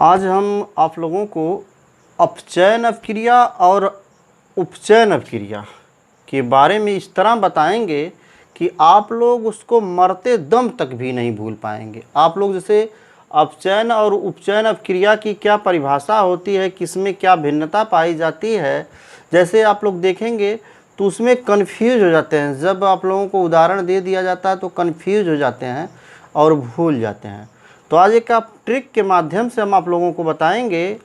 आज हम आप लोगों को अपचयन अपक्रिया और उपचयन अपक्रिया के बारे में इस तरह बताएंगे कि आप लोग उसको मरते दम तक भी नहीं भूल पाएंगे। आप लोग जैसे अपचयन और उपचयन अपक्रिया की क्या परिभाषा होती है, किसमें क्या भिन्नता पाई जाती है, जैसे आप लोग देखेंगे तो उसमें कन्फ्यूज हो जाते हैं। जब आप लोगों को उदाहरण दे दिया जाता है तो कन्फ्यूज हो जाते हैं और भूल जाते हैं। तो आज एक आप ट्रिक के माध्यम से हम आप लोगों को बताएंगे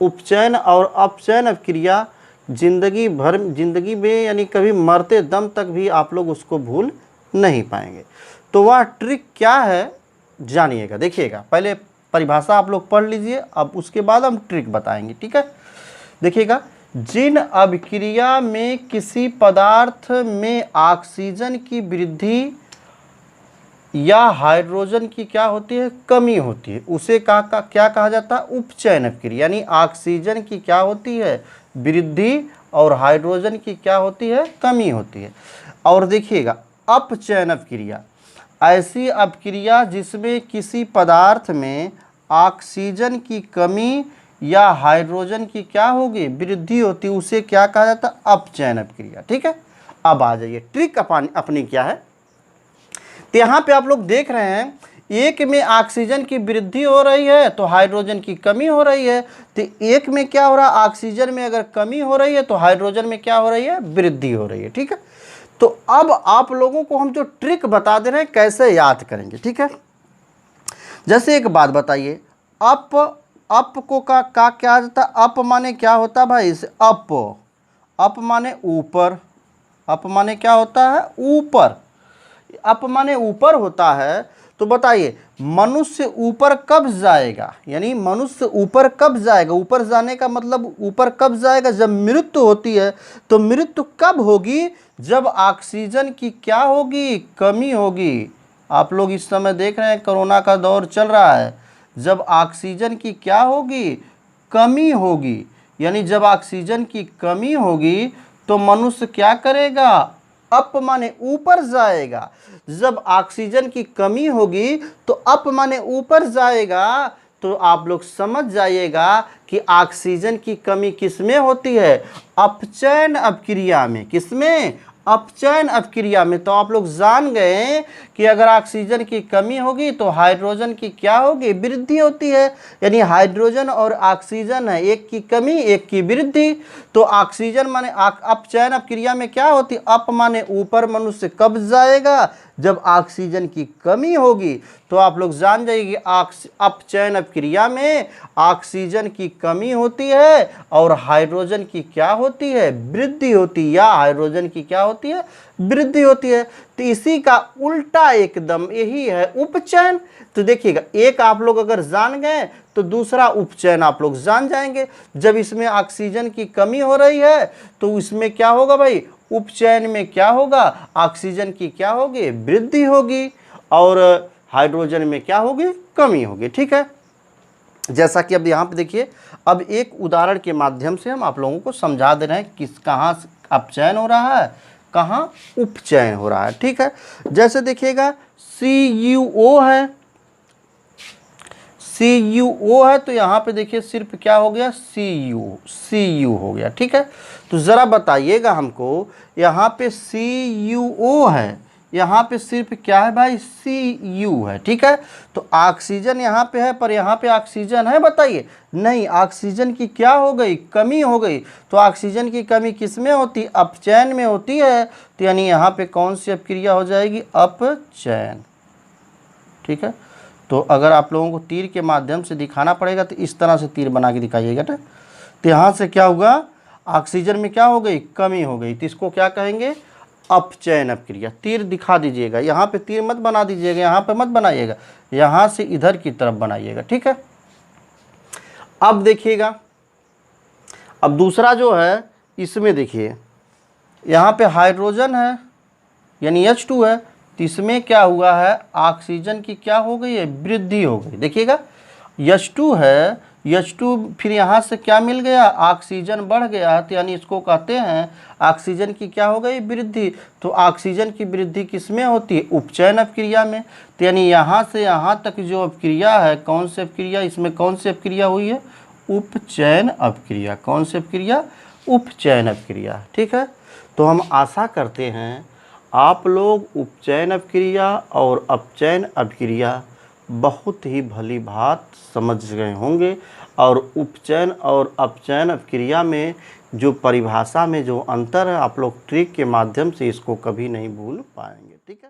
उपचयन और अपचयन अपक्रिया जिंदगी में यानी कभी मरते दम तक भी आप लोग उसको भूल नहीं पाएंगे। तो वह ट्रिक क्या है जानिएगा, देखिएगा। पहले परिभाषा आप लोग पढ़ लीजिए, अब उसके बाद हम ट्रिक बताएंगे, ठीक है। देखिएगा, जिन अभिक्रिया में किसी पदार्थ में ऑक्सीजन की वृद्धि या हाइड्रोजन की क्या होती है, कमी होती है, उसे क्या कहा जाता है, उपचयन अपक्रिया। यानी ऑक्सीजन की क्या होती है, वृद्धि, और हाइड्रोजन की क्या होती है, कमी होती है। और देखिएगा, अपचयन अपक्रिया ऐसी अपक्रिया जिसमें किसी पदार्थ में ऑक्सीजन की कमी या हाइड्रोजन की क्या होगी, वृद्धि होती, उसे क्या कहा जाता है, अपचयन अपक्रिया, ठीक है। अब आ जाइए, ट्रिक अपनी क्या है। तो यहाँ पे आप लोग देख रहे हैं, एक में ऑक्सीजन की वृद्धि हो रही है तो हाइड्रोजन की कमी हो रही है। तो एक में क्या हो रहा है, ऑक्सीजन में अगर कमी हो रही है तो हाइड्रोजन में क्या हो रही है, वृद्धि हो रही है, ठीक है। तो अब आप लोगों को हम जो ट्रिक बता दे रहे हैं कैसे याद करेंगे, ठीक है। जैसे एक बात बताइए, अप को का क्या होता है, अप माने क्या होता है भाई, इसे अप माने ऊपर, अप माने क्या होता है, ऊपर, अप माने ऊपर होता है। तो बताइए, मनुष्य ऊपर कब जाएगा, यानी मनुष्य ऊपर कब जाएगा, ऊपर जाने का मतलब ऊपर कब जाएगा, जब मृत्यु होती है। तो मृत्यु कब होगी, जब ऑक्सीजन की क्या होगी, कमी होगी। आप लोग इस समय देख रहे हैं कोरोना का दौर चल रहा है, जब ऑक्सीजन की क्या होगी, कमी होगी। यानी जब ऑक्सीजन की कमी होगी तो मनुष्य क्या करेगा, अप माने ऊपर जाएगा। जब ऑक्सीजन की कमी होगी तो अप माने ऊपर जाएगा। तो आप लोग समझ जाइएगा कि ऑक्सीजन की कमी किसमें होती है, अपचयन अपक्रिया में। किसमें, अपचयन अपक्रिया में। तो आप लोग जान गए कि अगर ऑक्सीजन की कमी होगी तो हाइड्रोजन की क्या होगी, वृद्धि होती है। यानी हाइड्रोजन और ऑक्सीजन है, एक की कमी एक की वृद्धि। तो ऑक्सीजन माने अपचयन अपक्रिया में क्या होती, अप माने ऊपर, मनुष्य कब जाएगा, जब ऑक्सीजन की कमी होगी। तो आप लोग जान जाइए अपचयन अपक्रिया में ऑक्सीजन की कमी होती है और हाइड्रोजन की क्या होती है, वृद्धि होती है, या हाइड्रोजन की क्या होती है, वृद्धि होती है। तो इसी का उल्टा एकदम यही है उपचयन। तो देखिएगा, एक आप लोग अगर जान गए तो दूसरा उपचयन आप लोग जान जाएंगे। जब इसमें ऑक्सीजन की कमी हो रही है तो इसमें क्या होगा भाई, उपचयन में क्या होगा, ऑक्सीजन की क्या होगी, वृद्धि होगी, और हाइड्रोजन में क्या होगी, कमी होगी, ठीक है। जैसा कि अब यहाँ पे देखिए, अब एक उदाहरण के माध्यम से हम आप लोगों को समझा दे रहे हैं किस कहाँ अपचयन हो रहा है, कहाँ उपचयन हो रहा है, ठीक है। जैसे देखिएगा, CuO है, CuO है, तो यहाँ पे देखिए सिर्फ क्या हो गया, Cu हो गया, ठीक है। तो ज़रा बताइएगा हमको, यहाँ पे CuO है, यहाँ पे सिर्फ क्या है भाई, Cu है, ठीक है। तो ऑक्सीजन यहाँ पे है पर यहाँ पे ऑक्सीजन है, बताइए, नहीं, ऑक्सीजन की क्या हो गई, कमी हो गई। तो ऑक्सीजन की कमी किस में होती, अपचयन में होती है। तो यानी यहाँ पे कौन सी अपक्रिया हो जाएगी, अपचयन, ठीक है। तो अगर आप लोगों को तीर के माध्यम से दिखाना पड़ेगा तो इस तरह से तीर बना के दिखाइएगा। तो यहाँ से क्या होगा, ऑक्सीजन में क्या हो गई, कमी हो गई, तो इसको क्या कहेंगे, अपचयन अपक्रिया। तीर दिखा दीजिएगा, यहाँ पे तीर मत बना दीजिएगा, यहाँ पे मत बनाइएगा, यहाँ से इधर की तरफ बनाइएगा, ठीक है। अब देखिएगा, अब दूसरा जो है, इसमें देखिए यहाँ पे हाइड्रोजन है यानी H2 है, तो इसमें क्या हुआ है, ऑक्सीजन की क्या हो गई है, वृद्धि हो गई। देखिएगा, H2 है H2 फिर यहाँ से क्या मिल गया, ऑक्सीजन बढ़ गया, तो यानी इसको कहते हैं ऑक्सीजन की क्या हो गई, वृद्धि। तो ऑक्सीजन की वृद्धि किस में होती है, उपचयन अपक्रिया में। तो यानी यहाँ से यहाँ तक जो अपक्रिया है, कौन सी अपक्रिया, इसमें कौन सी अपक्रिया हुई है, उपचयन अपक्रिया। कौन सी अपक्रिया, उपचयन अपक्रिया। ठीक है, तो हम आशा करते हैं आप लोग उपचयन अपक्रिया और अपचयन अपक्रिया बहुत ही भली भांत समझ गए होंगे, और उपचयन और अपचयन अपक्रिया में जो परिभाषा में जो अंतर है, आप लोग ट्रिक के माध्यम से इसको कभी नहीं भूल पाएंगे। ठीक है।